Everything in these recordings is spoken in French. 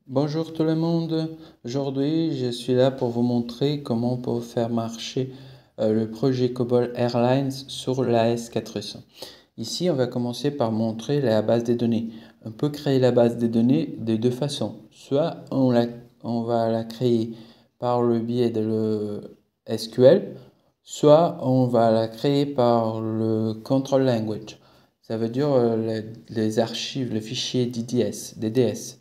Bonjour tout le monde, aujourd'hui je suis là pour vous montrer comment on peut faire marcher le projet Cobol Airlines sur l'AS400. Ici on va commencer par montrer la base des données. On peut créer la base des données de deux façons. Soit on va la créer par le biais de le SQL, soit on va la créer par le Control Language. Ça veut dire les archives, les fichiers DDS.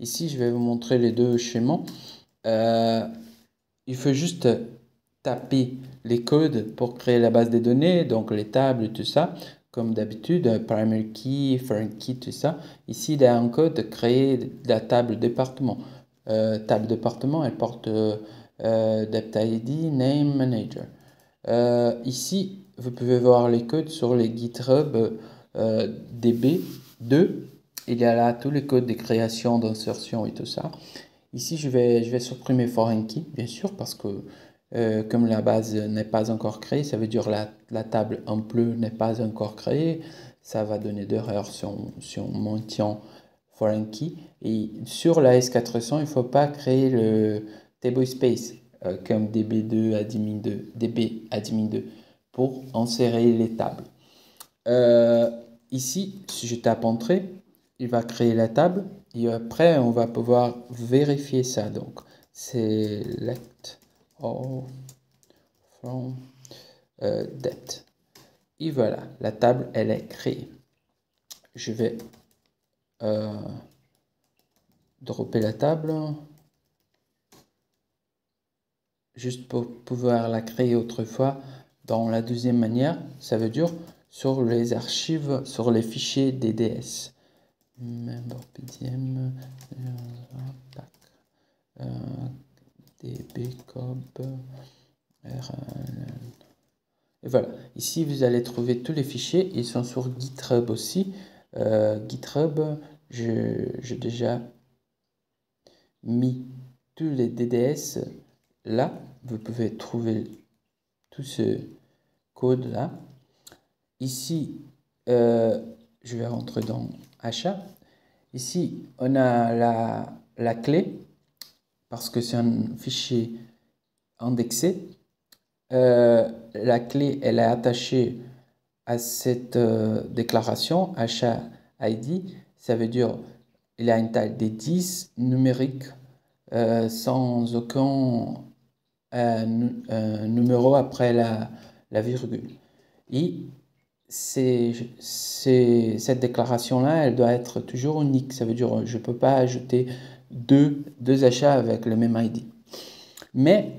Ici, je vais vous montrer les deux schémas. Euh, il faut juste taper les codes pour créer la base des données, donc les tables et tout ça, comme d'habitude, primary key, foreign key, tout ça. Ici, il y a un code de créer la table département. Table département, elle porte Dept ID, Name Manager. Ici, vous pouvez voir les codes sur les GitHub DB2. Il y a là tous les codes de création, d'insertion et tout ça. Ici, je vais supprimer foreign key, bien sûr, parce que comme la base n'est pas encore créée, ça veut dire la table en bleu n'est pas encore créée. Ça va donner d'erreur si on maintient foreign key. Et sur la S400, il ne faut pas créer le table space comme DB2 admin2, DB admin2 pour insérer les tables. Euh, Ici, si je tape entrée, il va créer la table et après on va pouvoir vérifier ça. Donc, select all from debt. Et voilà, la table elle est créée. Je vais dropper la table juste pour pouvoir la créer autrefois dans la deuxième manière. Ça veut dire sur les archives, sur les fichiers DDS. Member PDM, dbcob, et voilà, ici vous allez trouver tous les fichiers, ils sont sur GitHub aussi. GitHub, j'ai déjà mis tous les DDS là, vous pouvez trouver tout ce code là. Ici, je vais rentrer dans achat. Ici, on a la clé, parce que c'est un fichier indexé. La clé, elle est attachée à cette déclaration, achat ID. Ça veut dire il a une taille de 10 numérique sans aucun numéro après la virgule. Et cette déclaration-là, elle doit être toujours unique. Ça veut dire je ne peux pas ajouter deux achats avec le même ID. Mais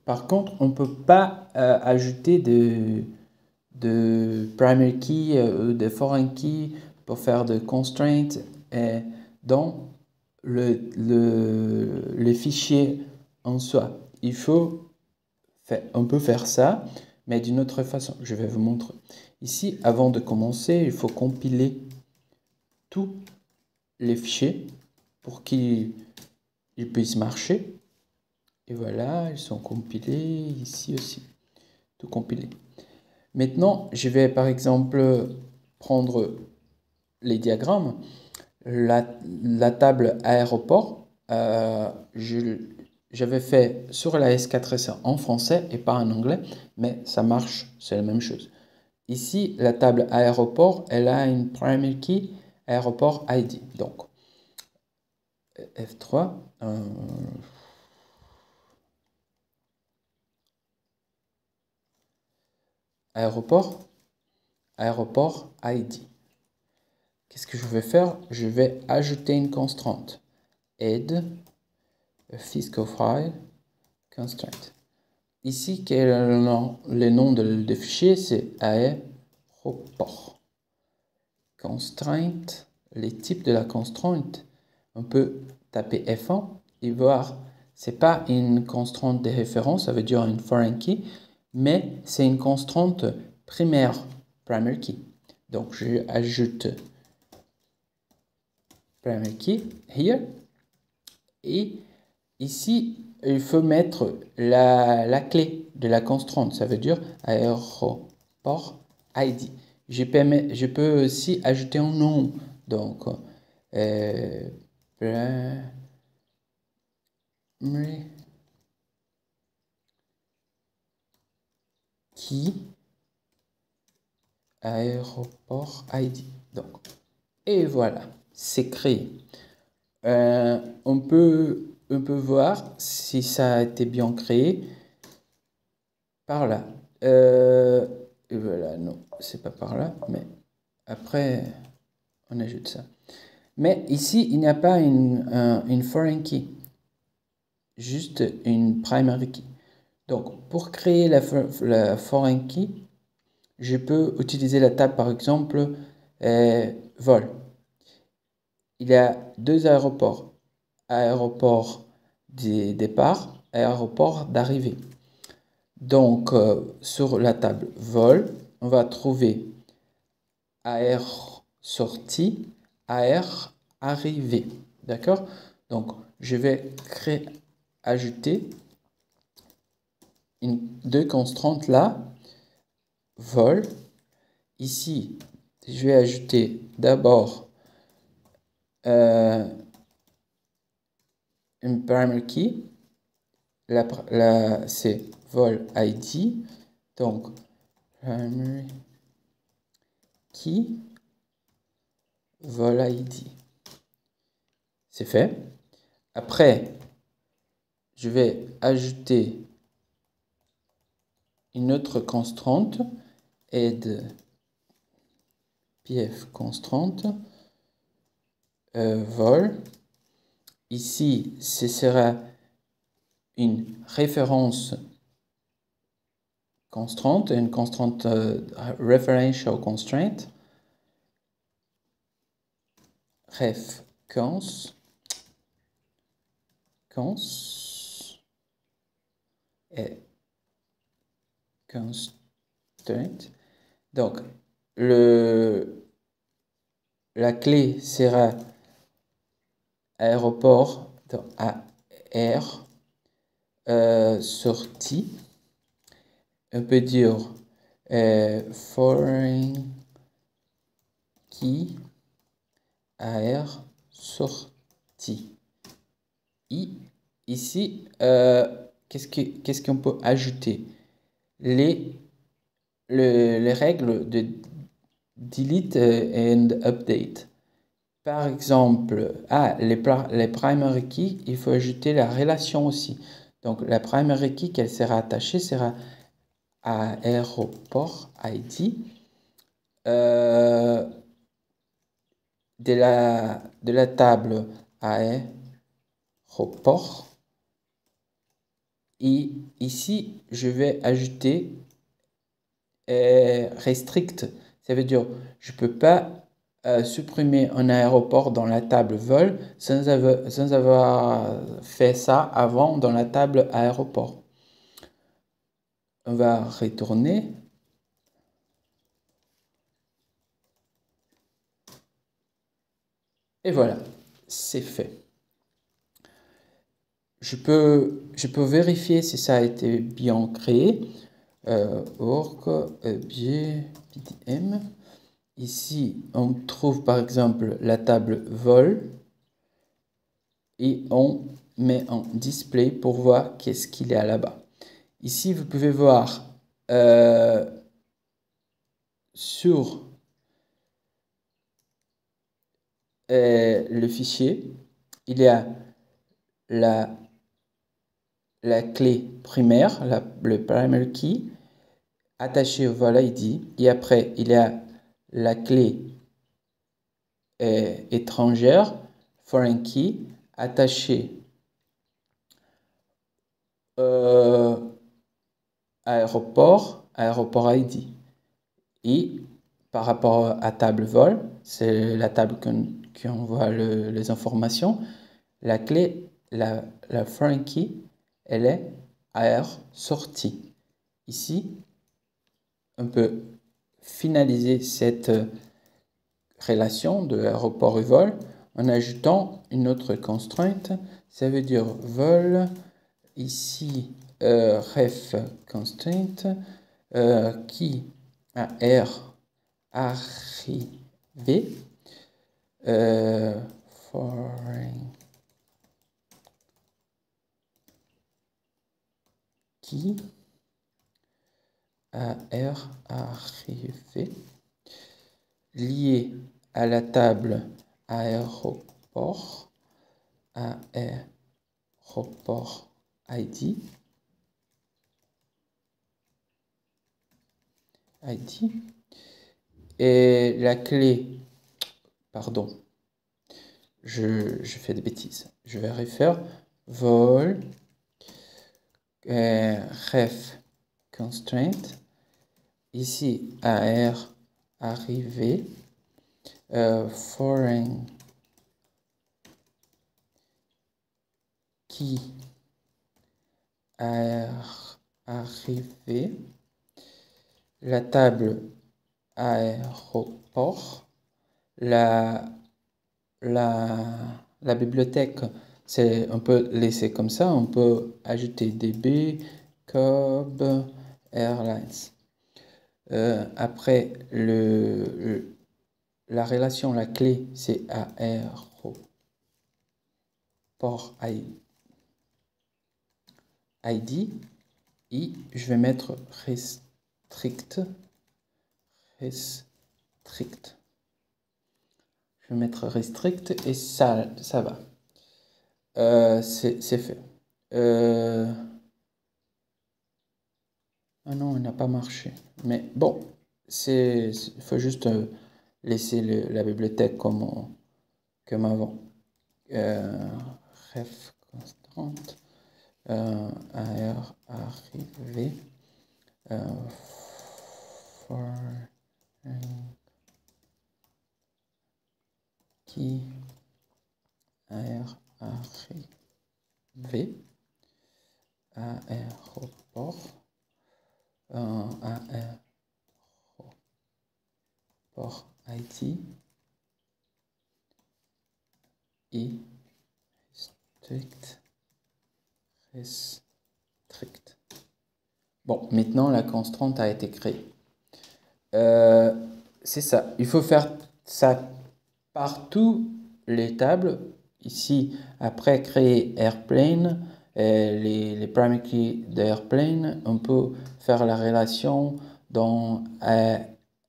par contre, on ne peut pas ajouter de primary key ou de foreign key pour faire de constraints dans les fichiers en soi. On peut faire ça, mais d'une autre façon. Je vais vous montrer. Ici, avant de commencer, il faut compiler tous les fichiers pour qu'ils puissent marcher. Et voilà, ils sont compilés ici aussi. Tout compilé. Maintenant, je vais par exemple prendre les diagrammes. La table aéroport, j'avais fait sur la S400 en français et pas en anglais, mais ça marche, c'est la même chose. Ici, la table aéroport, elle a une primary key aéroport ID. Donc, F3, aéroport, aéroport ID. Qu'est-ce que je vais faire? Je vais ajouter une constante. Add fiscal file constraint. Ici, quel est le nom de fichier? C'est aéroport. Constraint, les types de la constrainte. On peut taper F1 et voir, c'est pas une constante de référence, ça veut dire une foreign key, mais c'est une constante primaire, primary key. Donc, je ajoute primary key here. Et ici, il faut mettre la clé de la constante. Ça veut dire aéroport ID. Je peux aussi ajouter un nom. Donc, qui aéroport ID. Donc, et voilà, c'est créé. On peut voir si ça a été bien créé par là. Et voilà, non, c'est pas par là, mais après, on ajoute ça. Mais ici, il n'y a pas une foreign key, juste une primary key. Donc, pour créer la foreign key, je peux utiliser la table, par exemple, vol. Il y a deux aéroports. Aéroport du départ, aéroport d'arrivée. Donc, sur la table vol, on va trouver air sortie, air arrivée. D'accord? Donc, je vais ajouter deux constantes là, vol. Ici, je vais ajouter d'abord une primary key. C'est vol ID. Donc, primary key, vol ID. C'est fait. Après, je vais ajouter une autre constante, add pf constante, vol. Ici, ce sera une référence constante, une constante referential constraint, ref cons et constraint. Donc, la clé sera aéroport, donc AR, sortie. On peut dire foreign key AR sortie. Ici, qu'est-ce qu'on peut ajouter? Les règles de delete and update. Par exemple, les primary key, il faut ajouter la relation aussi. Donc, la primary key qu'elle sera attachée sera à aéroport ID de la table aéroport. Et ici, je vais ajouter restrict. Ça veut dire, je ne peux pas supprimer un aéroport dans la table vol sans avoir fait ça avant dans la table aéroport. On va retourner. Et voilà, c'est fait. Je peux vérifier si ça a été bien créé. Org, PDM. Ici, on trouve par exemple la table vol et on met en display pour voir qu'est-ce qu'il y a là-bas. Ici, vous pouvez voir sur le fichier, il y a la clé primaire, le primary key, attachée au vol ID. Et après, il y a la clé étrangère, foreign key, attachée aéroport ID. Et par rapport à table vol, c'est la table qui envoie les informations, la clé, la foreign key, elle est air sortie. Ici, on peut finaliser cette relation de aéroport et vol en ajoutant une autre constrainte. Ça veut dire vol, ici, ref constraint, qui a R arrivé, foreign qui est arrivé, lié à la table aéroport, aéroport ID, et la clé, pardon, je fais des bêtises, je vais refaire vol, ref constraint, ici AR arrivé, foreign qui AR arrivé, la table aéroport, la bibliothèque, on peut laisser comme ça, on peut ajouter DB, Cobb, Airlines. Après, la relation, la clé, c'est aéroport ID. Et je vais mettre restrict. Je vais mettre restrict et ça va. C'est fait. Ah non, il n'a pas marché. Mais bon, il faut juste laisser la bibliothèque comme avant. Ref constante. AR arrivé. Qui AR arrivé. Aéroport. Aéroport IT. Et restrict. Bon, maintenant la constante a été créée. C'est ça. Il faut faire ça par toutes les tables. Ici, après créer Airplane, les primary keys d'Airplane, on peut faire la relation dans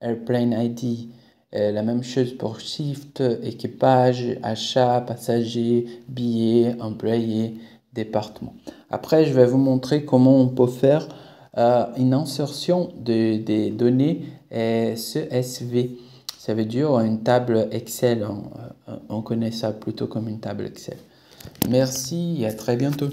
Airplane ID. La même chose pour Shift, équipage, achat, passager, billet, employé, département. Après, je vais vous montrer comment on peut faire une insertion des données CSV. Ça veut dire une table Excel. On connaît ça plutôt comme une table Excel. Merci et à très bientôt.